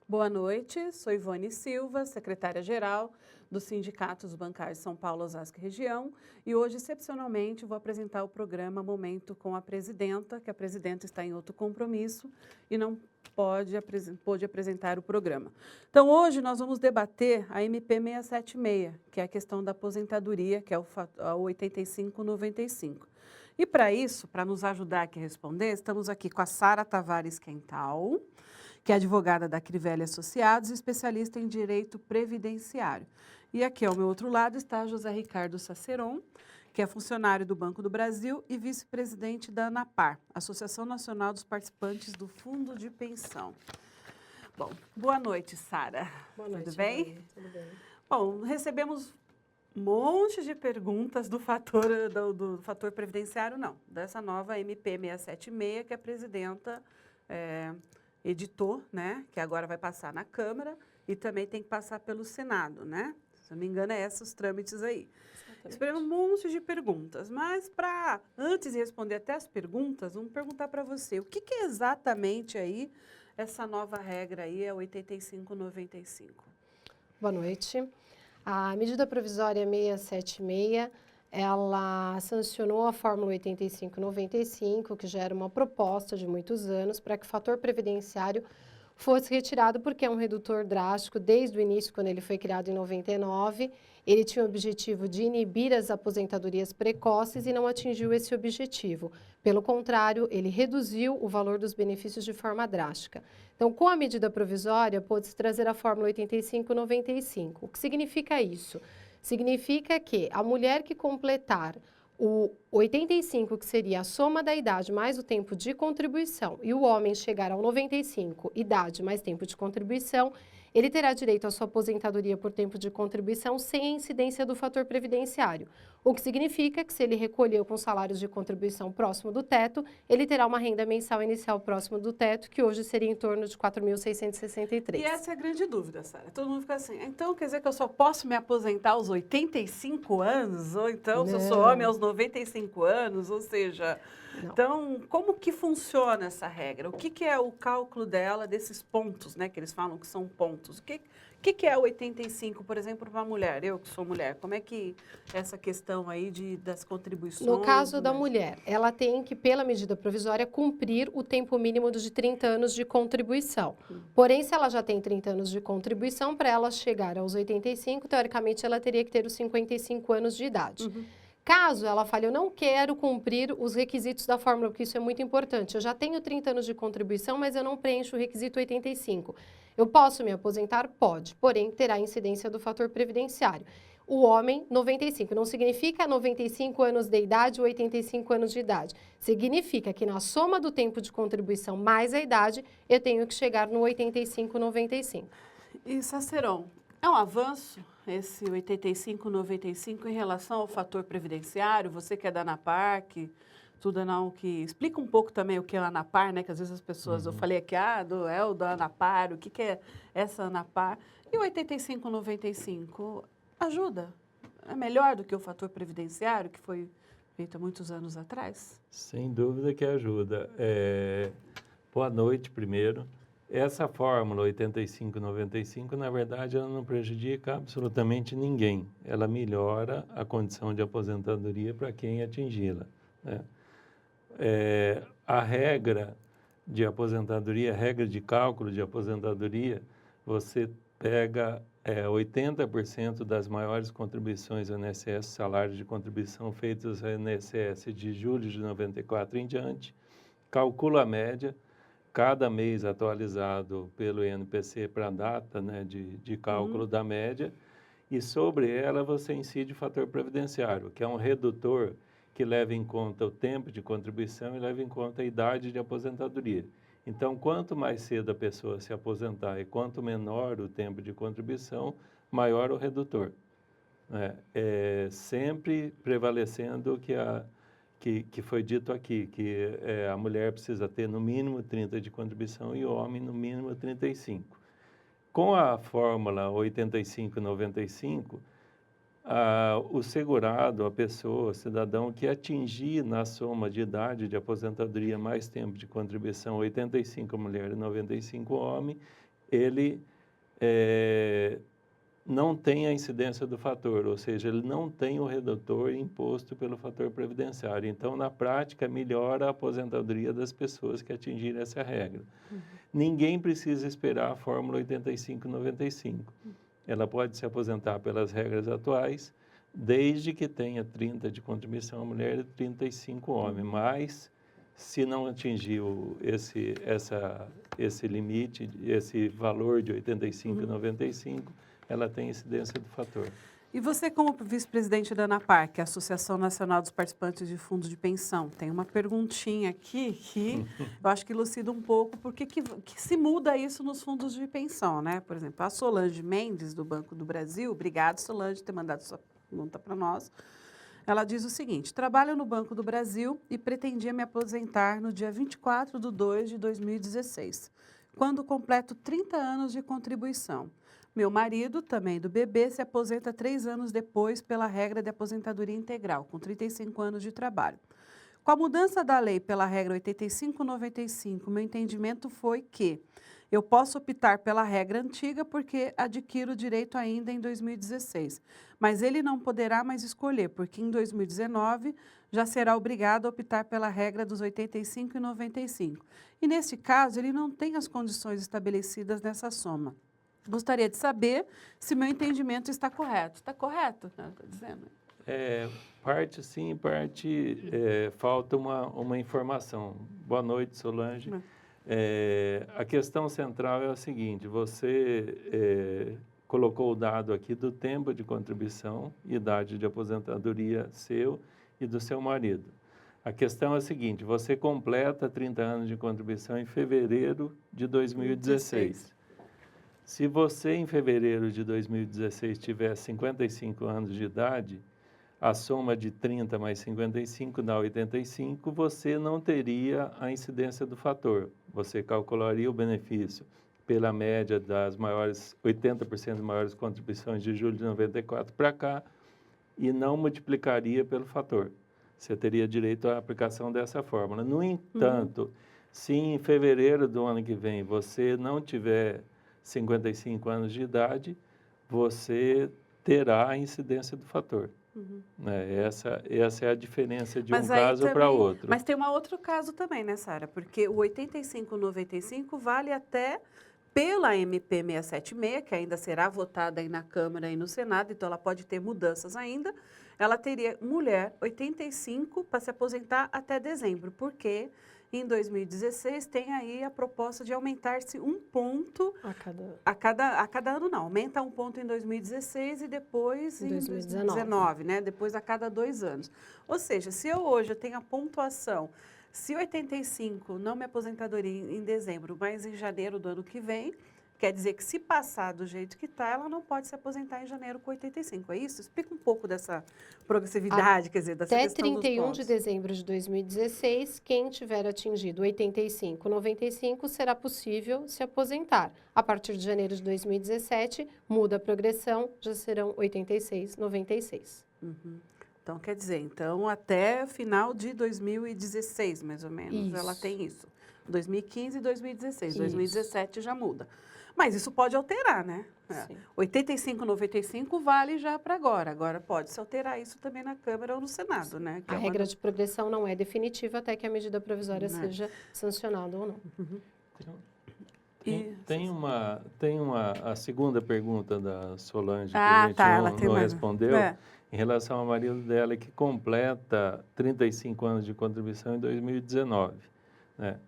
Boa noite, sou Ivone Silva, secretária-geral do Sindicato dos Bancários São Paulo, Osasco e Região, e hoje, excepcionalmente, vou apresentar o programa Momento com a Presidenta, que a Presidenta está em outro compromisso e não pôde apresentar o programa. Então, hoje nós vamos debater a MP 676, que é a questão da aposentadoria, que é o 8595. E para isso, para nos ajudar aqui a responder, estamos aqui com a Sara Tavares Quental, que é advogada da Crivella e Associados e especialista em direito previdenciário. E aqui ao meu outro lado está José Ricardo Saceron, que é funcionário do Banco do Brasil e vice-presidente da ANAPAR, Associação Nacional dos Participantes do Fundo de Pensão. Bom, boa noite, Sara. Boa noite, tudo bem? Ivone. Tudo bem. Bom, recebemos um monte de perguntas do fator previdenciário, não, dessa nova MP 676, que a presidenta editou, né, que agora vai passar na Câmara e também tem que passar pelo Senado, né? Se não me engano, é esses os trâmites aí. Esperamos um monte de perguntas, mas antes de responder até as perguntas, vamos perguntar para você, o que é exatamente aí essa nova regra aí, é 8595? Boa noite. A medida provisória 676, ela sancionou a Fórmula 8595, que já era uma proposta de muitos anos para que o fator previdenciário fosse retirado, porque é um redutor drástico desde o início, quando ele foi criado em 99. Ele tinha o objetivo de inibir as aposentadorias precoces e não atingiu esse objetivo. Pelo contrário, ele reduziu o valor dos benefícios de forma drástica. Então, com a medida provisória, pôde-se trazer a Fórmula 8595. O que significa isso? Significa que a mulher que completar o 85, que seria a soma da idade mais o tempo de contribuição, e o homem chegar ao 95, idade mais tempo de contribuição, ele terá direito à sua aposentadoria por tempo de contribuição sem a incidência do fator previdenciário. O que significa que, se ele recolheu com salários de contribuição próximo do teto, ele terá uma renda mensal inicial próximo do teto, que hoje seria em torno de R$ 4.663. E essa é a grande dúvida, Sara. Todo mundo fica assim, então quer dizer que eu só posso me aposentar aos 85 anos? Ou então, se eu sou homem, aos 95 anos? Ou seja, então, como que funciona essa regra? O que é o cálculo dela, desses pontos, né, que eles falam que são pontos? O que é o 85, por exemplo, para uma mulher? Eu que sou mulher, como é que essa questão aí das contribuições? No caso da mulher, ela tem que, pela medida provisória, cumprir o tempo mínimo de 30 anos de contribuição. Porém, se ela já tem 30 anos de contribuição, para ela chegar aos 85, teoricamente, ela teria que ter os 55 anos de idade. Caso ela fale, eu não quero cumprir os requisitos da fórmula, porque isso é muito importante. Eu já tenho 30 anos de contribuição, mas eu não preencho o requisito 85. Eu posso me aposentar? Pode, porém terá incidência do fator previdenciário. O homem, 95, não significa 95 anos de idade ou 85 anos de idade. Significa que na soma do tempo de contribuição mais a idade, eu tenho que chegar no 85, 95. E, Saceron, é um avanço esse 85-95 em relação ao fator previdenciário? Você que é da ANAPAR, que estuda na UNC, explica um pouco também o que é a ANAPAR, né? Que às vezes as pessoas, eu falei aqui, é o da ANAPAR, o que é essa ANAPAR? E o 85-95 ajuda? É melhor do que o fator previdenciário, que foi feito há muitos anos atrás? Sem dúvida que ajuda. Boa noite, primeiro. Essa fórmula 85-95, na verdade, ela não prejudica absolutamente ninguém. Ela melhora a condição de aposentadoria para quem atingi-la, né? A regra de aposentadoria, a regra de cálculo de aposentadoria, você pega 80% das maiores contribuições ao INSS, salários de contribuição feitos ao INSS de julho de 94 em diante, calcula a média, cada mês atualizado pelo INPC para a data, né, de cálculo da média, e sobre ela você incide o fator previdenciário, que é um redutor que leva em conta o tempo de contribuição e leva em conta a idade de aposentadoria. Então, quanto mais cedo a pessoa se aposentar e quanto menor o tempo de contribuição, maior o redutor, né? Sempre prevalecendo que foi dito aqui, que a mulher precisa ter no mínimo 30 de contribuição e o homem no mínimo 35. Com a fórmula 85-95, o segurado, a pessoa, o cidadão que atingir na soma de idade de aposentadoria mais tempo de contribuição, 85 mulher e 95 homem, ele não tem a incidência do fator, ou seja, ele não tem o redutor imposto pelo fator previdenciário. Então, na prática, melhora a aposentadoria das pessoas que atingirem essa regra. Ninguém precisa esperar a fórmula 85-95. Ela pode se aposentar pelas regras atuais, desde que tenha 30 de contribuição a mulher e 35 homem. Mas, se não atingir esse limite, esse valor de 85-95, ela tem incidência do fator. E você, como vice-presidente da ANAPAR, que é a Associação Nacional dos Participantes de Fundos de Pensão, tem uma perguntinha aqui que eu acho que elucida um pouco porque que se muda isso nos fundos de pensão, né? Por exemplo, a Solange Mendes, do Banco do Brasil, obrigado, Solange, por ter mandado sua pergunta para nós. Ela diz o seguinte: trabalho no Banco do Brasil e pretendia me aposentar no dia 24/2/2016, quando completo 30 anos de contribuição. Meu marido, também do BB, se aposenta 3 anos depois pela regra de aposentadoria integral, com 35 anos de trabalho. Com a mudança da lei pela regra 85-95, meu entendimento foi que eu posso optar pela regra antiga porque adquiro o direito ainda em 2016, mas ele não poderá mais escolher, porque em 2019 já será obrigado a optar pela regra dos 85 e 95. E nesse caso, ele não tem as condições estabelecidas nessa soma. Gostaria de saber se meu entendimento está correto. Está correto, né? Estou dizendo. Parte sim, parte falta uma informação. Boa noite, Solange. A questão central é a seguinte: você colocou o dado aqui do tempo de contribuição, idade de aposentadoria seu e do seu marido. A questão é a seguinte: você completa 30 anos de contribuição em fevereiro de 2016. Se você, em fevereiro de 2016, tiver 55 anos de idade, a soma de 30 mais 55 dá 85, você não teria a incidência do fator. Você calcularia o benefício pela média das maiores, 80% das maiores contribuições de julho de 94 para cá e não multiplicaria pelo fator. Você teria direito à aplicação dessa fórmula. No entanto, se em fevereiro do ano que vem você não tiver 55 anos de idade, você terá a incidência do fator. Essa é a diferença de um caso para outro. Mas tem um outro caso também, né, Sara? Porque o 85-95 vale até pela MP 676, que ainda será votada aí na Câmara e no Senado, então ela pode ter mudanças ainda. Ela teria mulher 85 para se aposentar até dezembro, porque em 2016 tem aí a proposta de aumentar-se 1 ponto a cada ano, não. Aumenta 1 ponto em 2016 e depois em 2019, né? Depois a cada 2 anos. Ou seja, se eu hoje tenho a pontuação, se 85 não me aposentadoria em dezembro, mas em janeiro do ano que vem, quer dizer que se passar do jeito que está, ela não pode se aposentar em janeiro com 85, é isso? Explica um pouco dessa progressividade, quer dizer, dessa questão dos pontos. Até 31 de dezembro de 2016, quem tiver atingido 85, 95, será possível se aposentar. A partir de janeiro de 2017, muda a progressão, já serão 86, 96. Então, quer dizer, até final de 2016, mais ou menos, ela tem isso. 2015 e 2016. Isso. 2017 já muda. Mas isso pode alterar, né? 85, 95 vale já para agora. Agora pode-se alterar isso também na Câmara ou no Senado, né? A regra de progressão não é definitiva até que a medida provisória seja sancionada ou não. A segunda pergunta da Solange que a gente não respondeu, em relação ao marido dela, que completa 35 anos de contribuição em 2019, né?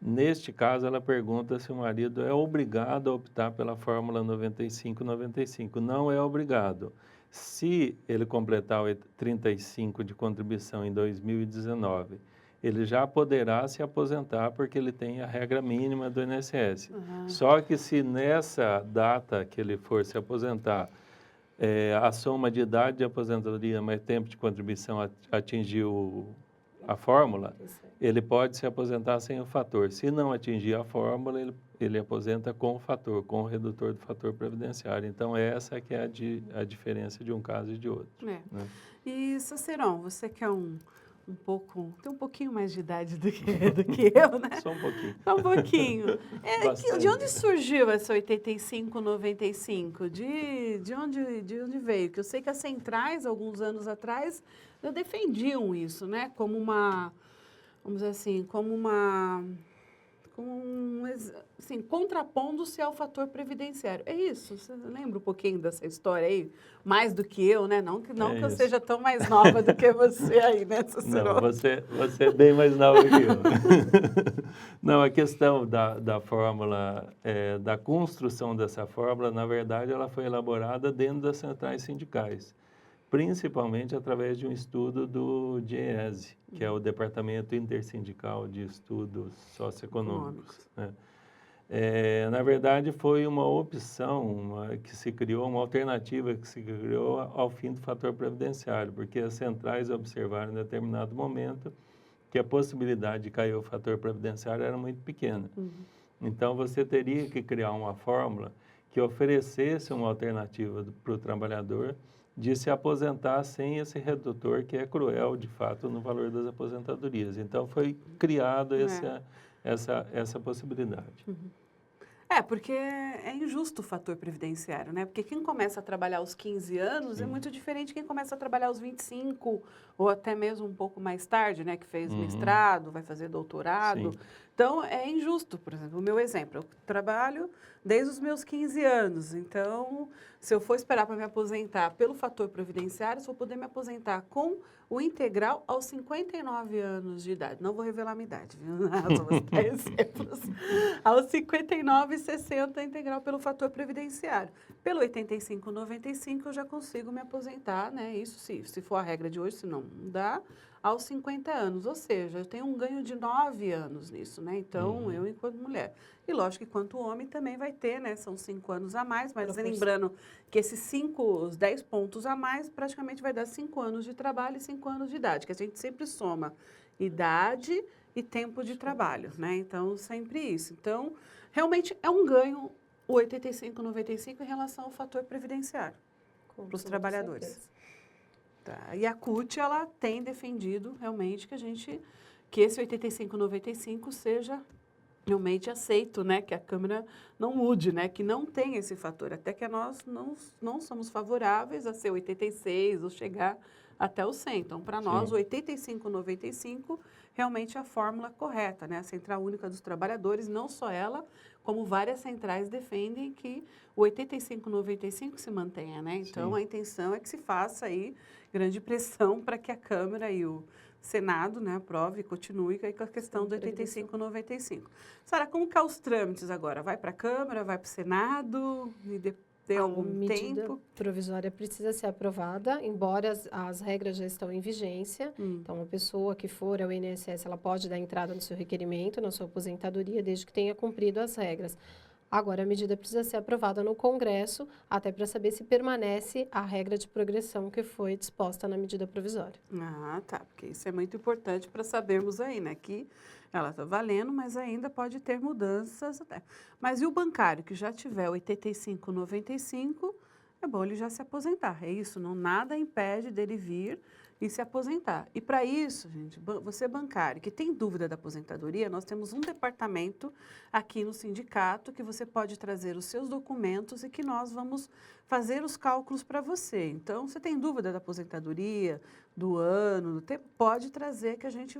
Neste caso, ela pergunta se o marido é obrigado a optar pela fórmula 95-95. Não é obrigado. Se ele completar 35 de contribuição em 2019, ele já poderá se aposentar porque ele tem a regra mínima do INSS. Só que se nessa data que ele for se aposentar, a soma de idade de aposentadoria mais tempo de contribuição atingiu a fórmula, ele pode se aposentar sem o fator. Se não atingir a fórmula, ele aposenta com o fator, com o redutor do fator previdenciário. Então, essa que é a diferença de um caso e de outro. É. Né? E, Cicerão, você que é tem um pouquinho mais de idade do que eu, né? Só um pouquinho. Só um pouquinho. Bastante. De onde surgiu essa 85-95? De onde veio? Que eu sei que as centrais, alguns anos atrás, já defendiam isso, né? Como uma, vamos dizer assim, assim, contrapondo-se ao fator previdenciário. É isso? Você lembra um pouquinho dessa história aí? Mais do que eu, né? Não que eu seja tão mais nova do que você aí, né, Cicerão? Não, você é bem mais nova que eu. Não, a questão da fórmula, da construção dessa fórmula, na verdade, ela foi elaborada dentro das centrais sindicais, principalmente através de um estudo do DIEESE, que é o Departamento Intersindical de Estudos Socioeconômicos. Né? Na verdade, foi uma opção que se criou, uma alternativa que se criou ao fim do fator previdenciário, porque as centrais observaram em determinado momento que a possibilidade de cair o fator previdenciário era muito pequena. Então, você teria que criar uma fórmula que oferecesse uma alternativa para o trabalhador de se aposentar sem esse redutor que é cruel, de fato, no valor das aposentadorias. Então, foi criado essa possibilidade. Porque é injusto o fator previdenciário, né? Porque quem começa a trabalhar aos 15 anos é muito diferente de quem começa a trabalhar aos 25 ou até mesmo um pouco mais tarde, né? Que fez mestrado, vai fazer doutorado. Sim. Então, é injusto. Por exemplo, o meu exemplo, eu trabalho desde os meus 15 anos. Então, se eu for esperar para me aposentar pelo fator previdenciário, eu vou poder me aposentar com o integral aos 59 anos de idade. Não vou revelar a minha idade, viu? Só vou citar exemplos. Aos 59 e 60 integral pelo fator previdenciário. Pelo 85-95 eu já consigo me aposentar, né? Isso se for a regra de hoje, se não dá, aos 50 anos. Ou seja, eu tenho um ganho de 9 anos nisso, né? Então, eu enquanto mulher. E lógico que quanto homem também vai ter, né? São 5 anos a mais, mas lembrando que os 10 pontos a mais praticamente vai dar 5 anos de trabalho e 5 anos de idade, que a gente sempre soma idade e tempo de trabalho, né? Então, sempre isso. Então, realmente é um ganho o 85-95 em relação ao fator previdenciário para os trabalhadores. Tá. E a CUT, ela tem defendido realmente que esse 85-95 seja realmente aceito, né? Que a Câmara não mude, né? Que não tenha esse fator. Até que nós não somos favoráveis a ser 86 ou chegar até o 100. Então, para nós, o 85-95 realmente é a fórmula correta, né? A Central Única dos Trabalhadores, não só ela, como várias centrais defendem que o 85-95 se mantenha, né? Então, a intenção é que se faça aí grande pressão para que a Câmara e o Senado, né, aprove e continue com a questão do 85-95. Sara, como que é os trâmites agora? Vai para a Câmara, vai para o Senado? Tem algum tempo? A medida provisória precisa ser aprovada, embora as regras já estão em vigência. Então, uma pessoa que for ao INSS, ela pode dar entrada no seu requerimento, na sua aposentadoria, desde que tenha cumprido as regras. Agora, a medida precisa ser aprovada no Congresso, até para saber se permanece a regra de progressão que foi disposta na medida provisória. Ah, tá, porque isso é muito importante para sabermos aí, né, que ela está valendo, mas ainda pode ter mudanças até. Mas e o bancário, que já tiver 85-95, é bom ele já se aposentar, é isso, não nada impede dele vir e se aposentar. E para isso, gente, você bancário que tem dúvida da aposentadoria, nós temos um departamento aqui no sindicato que você pode trazer os seus documentos e que nós vamos fazer os cálculos para você. Então, você tem dúvida da aposentadoria, do ano, do tempo, pode trazer que a gente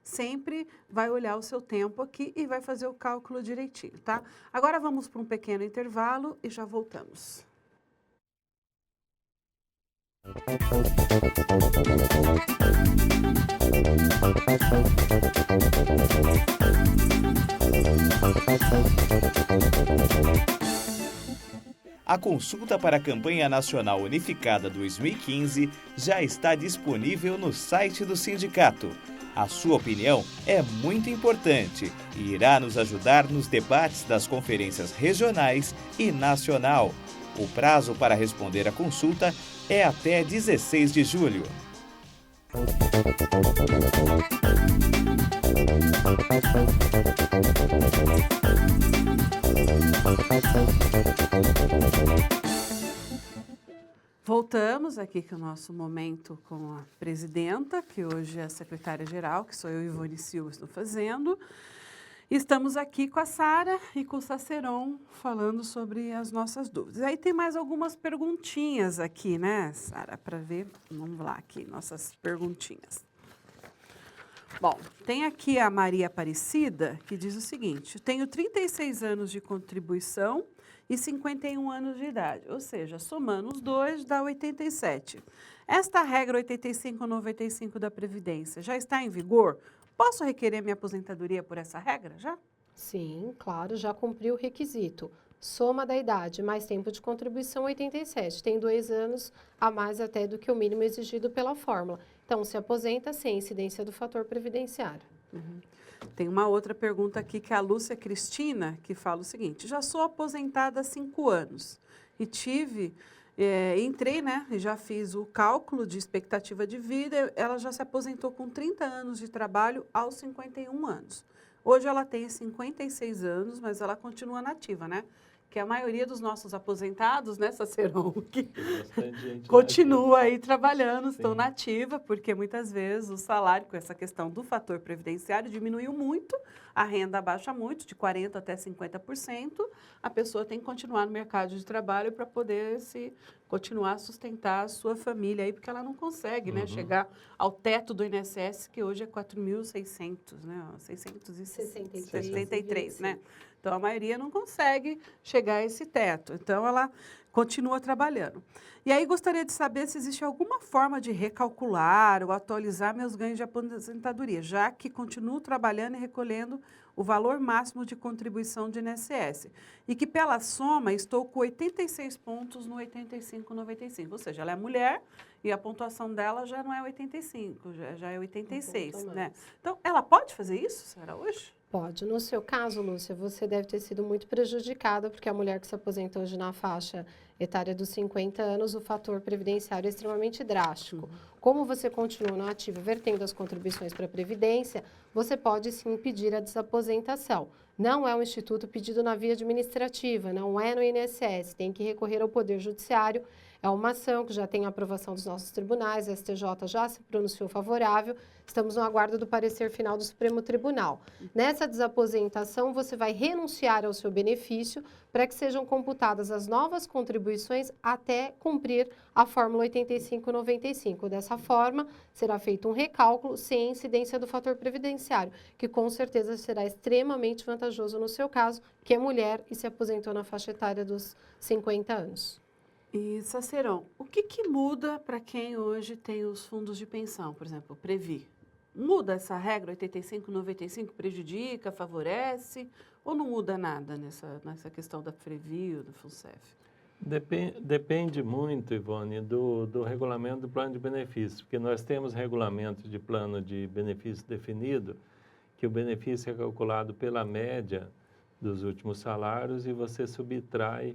sempre vai olhar o seu tempo aqui e vai fazer o cálculo direitinho, tá? Agora vamos para um pequeno intervalo e já voltamos. A consulta para a Campanha Nacional Unificada 2015 já está disponível no site do sindicato. A sua opinião é muito importante e irá nos ajudar nos debates das conferências regionais e nacional. O prazo para responder à consulta é até 16 de julho. Voltamos aqui com o nosso momento com a presidenta, que hoje é a secretária-geral, que sou eu e Ivone Silva estou fazendo. E estamos aqui com a Sara e com o Saceron falando sobre as nossas dúvidas. Aí tem mais algumas perguntinhas aqui, né, Sara, para ver. Vamos lá aqui, nossas perguntinhas. Bom, tem aqui a Maria Aparecida, que diz o seguinte: tenho 36 anos de contribuição e 51 anos de idade, ou seja, somando os dois dá 87. Esta regra 85-95 da Previdência já está em vigor? Posso requerer minha aposentadoria por essa regra já? Sim, claro, já cumpriu o requisito. Soma da idade mais tempo de contribuição 87. Tem 2 anos a mais até do que o mínimo exigido pela fórmula. Então, se aposenta sem incidência do fator previdenciário. Tem uma outra pergunta aqui que é a Lúcia Cristina, que fala o seguinte: já sou aposentada há 5 anos e entrei, né, e já fiz o cálculo de expectativa de vida. Ela já se aposentou com 30 anos de trabalho aos 51 anos. Hoje ela tem 56 anos, mas ela continua nativa, né? Que a maioria dos nossos aposentados, né, Saceron, que continua aí trabalhando, estão nativa, porque muitas vezes o salário, com essa questão do fator previdenciário, diminuiu muito, a renda baixa muito, de 40% até 50%, a pessoa tem que continuar no mercado de trabalho para poder continuar a sustentar a sua família aí, porque ela não consegue, né, chegar ao teto do INSS, que hoje é 4.600, né, 663, né? Então, a maioria não consegue chegar a esse teto. Então, ela continua trabalhando. E aí, gostaria de saber se existe alguma forma de recalcular ou atualizar meus ganhos de aposentadoria, já que continuo trabalhando e recolhendo o valor máximo de contribuição de INSS. E que, pela soma, estou com 86 pontos no 85-95. Ou seja, ela é mulher e a pontuação dela já não é 85, já é 86, né? Então, ela pode fazer isso, Sara, hoje? Pode. No seu caso, Lúcia, você deve ter sido muito prejudicada, porque a mulher que se aposenta hoje na faixa etária dos 50 anos, o fator previdenciário é extremamente drástico. Como você continua na ativa, vertendo as contribuições para a Previdência, você pode sim pedir a desaposentação. Não é um instituto pedido na via administrativa, não é no INSS, tem que recorrer ao Poder Judiciário. É uma ação que já tem a aprovação dos nossos tribunais, a STJ já se pronunciou favorável, estamos no aguardo do parecer final do Supremo Tribunal. Nessa desaposentação, você vai renunciar ao seu benefício para que sejam computadas as novas contribuições até cumprir a fórmula 85-95. Dessa forma, será feito um recálculo sem incidência do fator previdenciário, que com certeza será extremamente vantajoso no seu caso, que é mulher e se aposentou na faixa etária dos 50 anos. E, Saceron, o que muda para quem hoje tem os fundos de pensão, por exemplo, o Previ? Muda essa regra 85-95, prejudica, favorece, ou não muda nada nessa questão da Previ ou do FUNCEF? Depende muito, Ivone, do regulamento do plano de benefício, porque nós temos regulamento de plano de benefício definido, que o benefício é calculado pela média dos últimos salários e você subtrai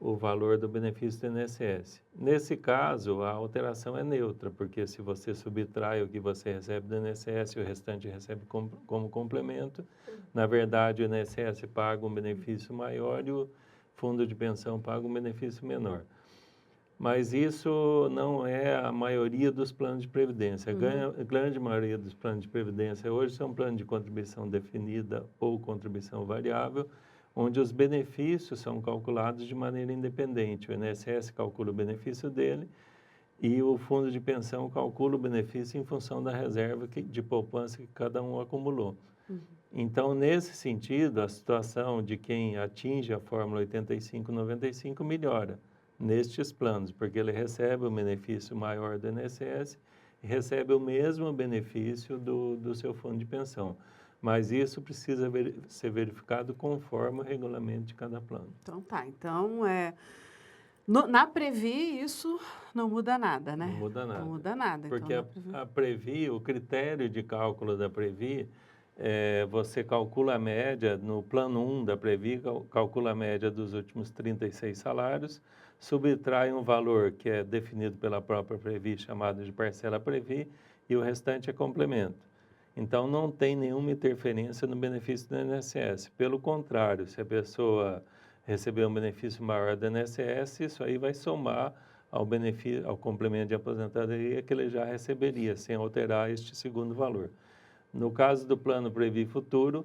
o valor do benefício do INSS. Nesse caso, a alteração é neutra, porque se você subtrai o que você recebe do INSS e o restante recebe como complemento, na verdade o INSS paga um benefício maior e o fundo de pensão paga um benefício menor. Mas isso não é a maioria dos planos de previdência. A grande maioria dos planos de previdência hoje são planos de contribuição definida ou contribuição variável, onde os benefícios são calculados de maneira independente. O INSS calcula o benefício dele e o fundo de pensão calcula o benefício em função da reserva de poupança que cada um acumulou. Então, nesse sentido, a situação de quem atinge a fórmula 85-95 melhora nestes planos, porque ele recebe o benefício maior do INSS e recebe o mesmo benefício do seu fundo de pensão. Mas isso precisa ser verificado conforme o regulamento de cada plano. Então, tá. Então, na Previ, isso não muda nada, né? Não muda nada. Não muda nada. Porque então, a Previ, o critério de cálculo da Previ, você calcula a média, no plano 1 da Previ, calcula a média dos últimos 36 salários, subtrai um valor que é definido pela própria Previ, chamado de parcela Previ, e o restante é complemento. Então, não tem nenhuma interferência no benefício do INSS. Pelo contrário, se a pessoa receber um benefício maior do INSS, isso aí vai somar ao benefício, ao complemento de aposentadoria que ele já receberia, sem alterar este segundo valor. No caso do plano Previ Futuro,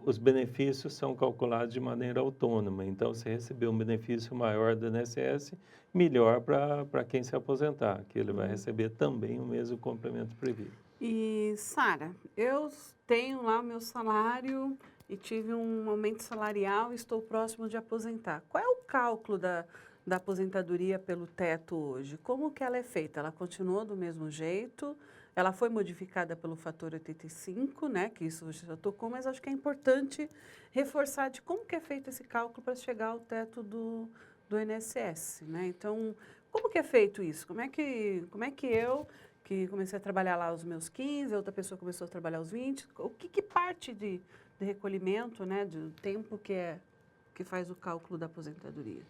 os benefícios são calculados de maneira autônoma. Então, se receber um benefício maior do INSS, melhor para quem se aposentar, que ele vai receber também o mesmo complemento Previ. E, Sara, eu tenho lá o meu salário e tive um aumento salarial e estou próximo de aposentar. Qual é o cálculo da aposentadoria pelo teto hoje? Como que ela é feita? Ela continua do mesmo jeito? Ela foi modificada pelo fator 85, né, que isso já tocou, mas acho que é importante reforçar de como que é feito esse cálculo para chegar ao teto do INSS, né? Então, como que é feito isso? Como é que eu, que comecei a trabalhar lá aos meus 15, outra pessoa começou a trabalhar aos 20, o que parte de recolhimento, né, do tempo que faz o cálculo da aposentadoria?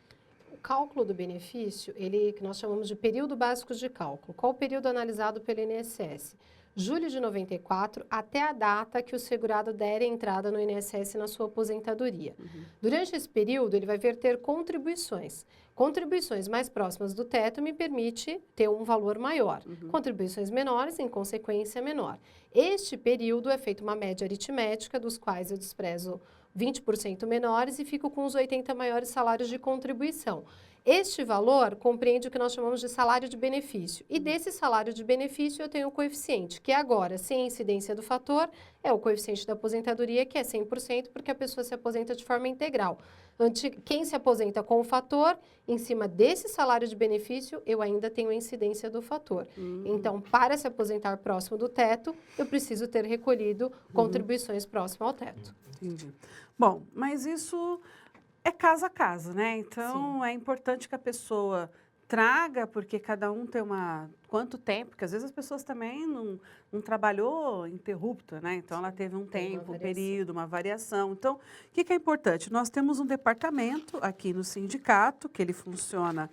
O cálculo do benefício, que nós chamamos de período básico de cálculo. Qual o período analisado pelo INSS? Julho de 94 até a data que o segurado der a entrada no INSS na sua aposentadoria. Durante esse período, ele vai verter contribuições. Contribuições mais próximas do teto me permite ter um valor maior. Contribuições menores, em consequência, menor. Este período é feita uma média aritmética, dos quais eu desprezo 20% menores e fico com os 80 maiores salários de contribuição. Este valor compreende o que nós chamamos de salário de benefício. E desse salário de benefício eu tenho o coeficiente, que agora, sem incidência do fator, é o coeficiente da aposentadoria, que é 100%, porque a pessoa se aposenta de forma integral. Quem se aposenta com o fator, em cima desse salário de benefício, eu ainda tenho a incidência do fator. Então, para se aposentar próximo do teto, eu preciso ter recolhido contribuições próximas ao teto. Entendi. Bom, mas isso é caso a caso, né? Então, é importante que a pessoa traga, porque cada um tem quanto tempo, porque às vezes as pessoas também não trabalhou interrupto, né? Então, ela teve um tempo, um período, uma variação. Então, o que é importante? Nós temos um departamento aqui no sindicato, que ele funciona...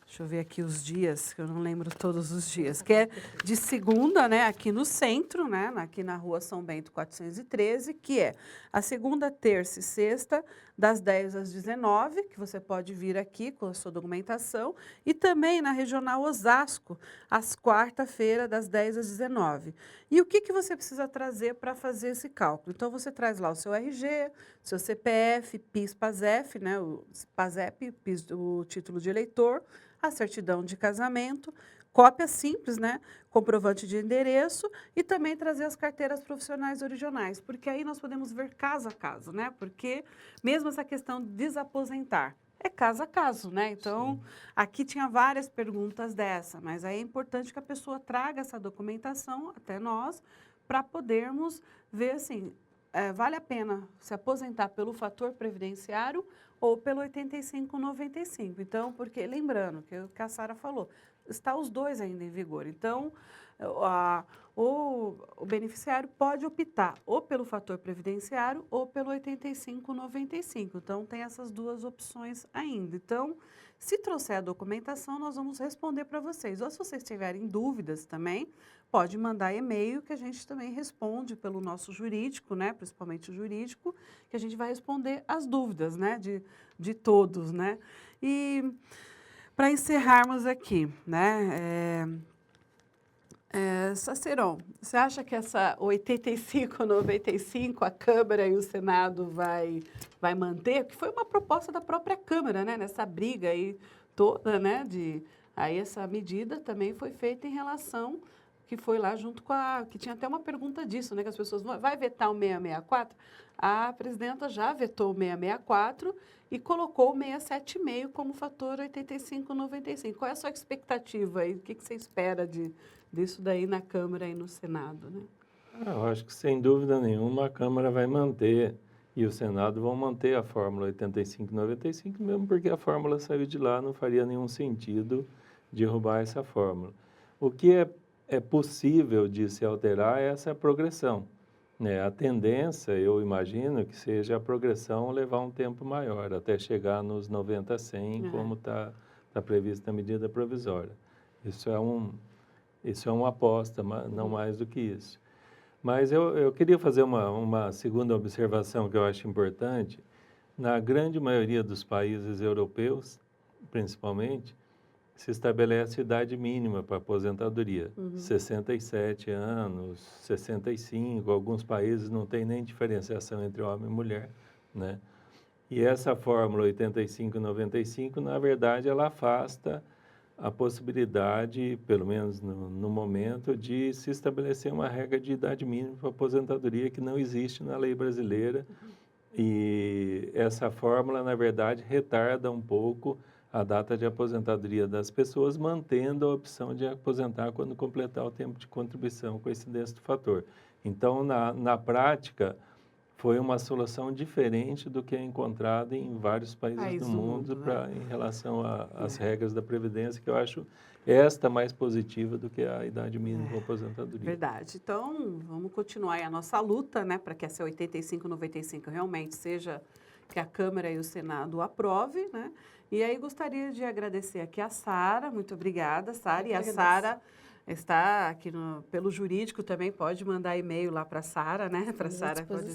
Deixa eu ver aqui os dias, que eu não lembro todos os dias, que é de segunda, né, aqui no centro, né, aqui na rua São Bento 413, que é a segunda, terça e sexta, das 10 às 19, que você pode vir aqui com a sua documentação, e também na Regional Osasco, às quarta-feira, das 10 às 19. E o que você precisa trazer para fazer esse cálculo? Então, você traz lá o seu RG, seu CPF, PIS, PASEF, né, o PASEP, PIS, o título de eleitor, a certidão de casamento, cópia simples, né, comprovante de endereço e também trazer as carteiras profissionais originais, porque aí nós podemos ver caso a caso, né, porque mesmo essa questão de desaposentar, é caso a caso, né, então aqui tinha várias perguntas dessa, mas aí é importante que a pessoa traga essa documentação até nós para podermos ver, assim, vale a pena se aposentar pelo fator previdenciário ou pelo 85/95. Então, porque, lembrando, que o que a Sara falou, está os dois ainda em vigor. Então, o beneficiário pode optar ou pelo fator previdenciário ou pelo 85/95. Então, tem essas duas opções ainda. Então, se trouxer a documentação, nós vamos responder para vocês. Ou se vocês tiverem dúvidas também, pode mandar e-mail que a gente também responde pelo nosso jurídico, né, principalmente o jurídico, que a gente vai responder as dúvidas, né, de todos, né. E para encerrarmos aqui, né, Saceron, você acha que essa 85/95 a Câmara e o Senado vai manter? Que foi uma proposta da própria Câmara, né, nessa briga aí toda, né, aí essa medida também foi feita em relação, que foi lá junto com que tinha até uma pergunta disso, né, que as pessoas vai vetar o 664? A presidenta já vetou o 664 e colocou o 675 como fator 85/95. Qual é a sua expectativa aí? O que você espera disso daí na Câmara e no Senado, né? Eu acho que, sem dúvida nenhuma, a Câmara vai manter e o Senado vão manter a fórmula 85/95, mesmo porque a fórmula saiu de lá, não faria nenhum sentido derrubar essa fórmula. O que é possível de se alterar é essa progressão, né? A tendência, eu imagino, que seja a progressão levar um tempo maior, até chegar nos 90/100, como está previsto na medida provisória. Isso é uma aposta, não mais do que isso. Mas eu queria fazer uma segunda observação que eu acho importante. Na grande maioria dos países europeus, principalmente, se estabelece idade mínima para aposentadoria. 67 anos, 65, alguns países não tem nem diferenciação entre homem e mulher, né? E essa fórmula 85-95, na verdade, ela afasta a possibilidade, pelo menos no momento, de se estabelecer uma regra de idade mínima para aposentadoria que não existe na lei brasileira. E essa fórmula, na verdade, retarda um pouco a data de aposentadoria das pessoas, mantendo a opção de aposentar quando completar o tempo de contribuição com incidência do fator. Então, na prática, foi uma solução diferente do que é encontrada em vários países do mundo em relação às regras da Previdência, que eu acho esta mais positiva do que a idade mínima para aposentadoria. Verdade. Então, vamos continuar aí a nossa luta, né, para que essa 85-95 realmente seja, que a Câmara e o Senado aprovem, né? E aí gostaria de agradecer aqui a Sara, muito obrigada, Sara. E a Sara está aqui pelo jurídico também, pode mandar e-mail lá para a Sara, né? Para a Sara pode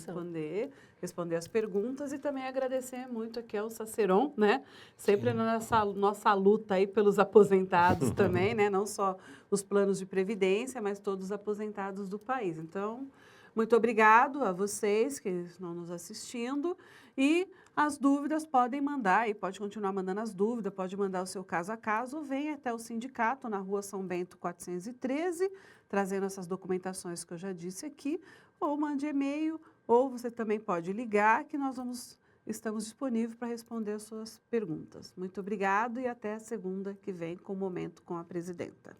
responder as perguntas e também agradecer muito aqui ao Saceron, né? Sempre na nossa luta aí pelos aposentados também, né? Não só os planos de previdência, mas todos os aposentados do país. Então, muito obrigado a vocês que estão nos assistindo e as dúvidas podem mandar e pode continuar mandando as dúvidas, pode mandar o seu caso a caso ou venha até o sindicato na Rua São Bento 413, trazendo essas documentações que eu já disse aqui, ou mande e-mail, ou você também pode ligar que estamos disponíveis para responder as suas perguntas. Muito obrigado e até a segunda que vem com o Momento com a Presidenta.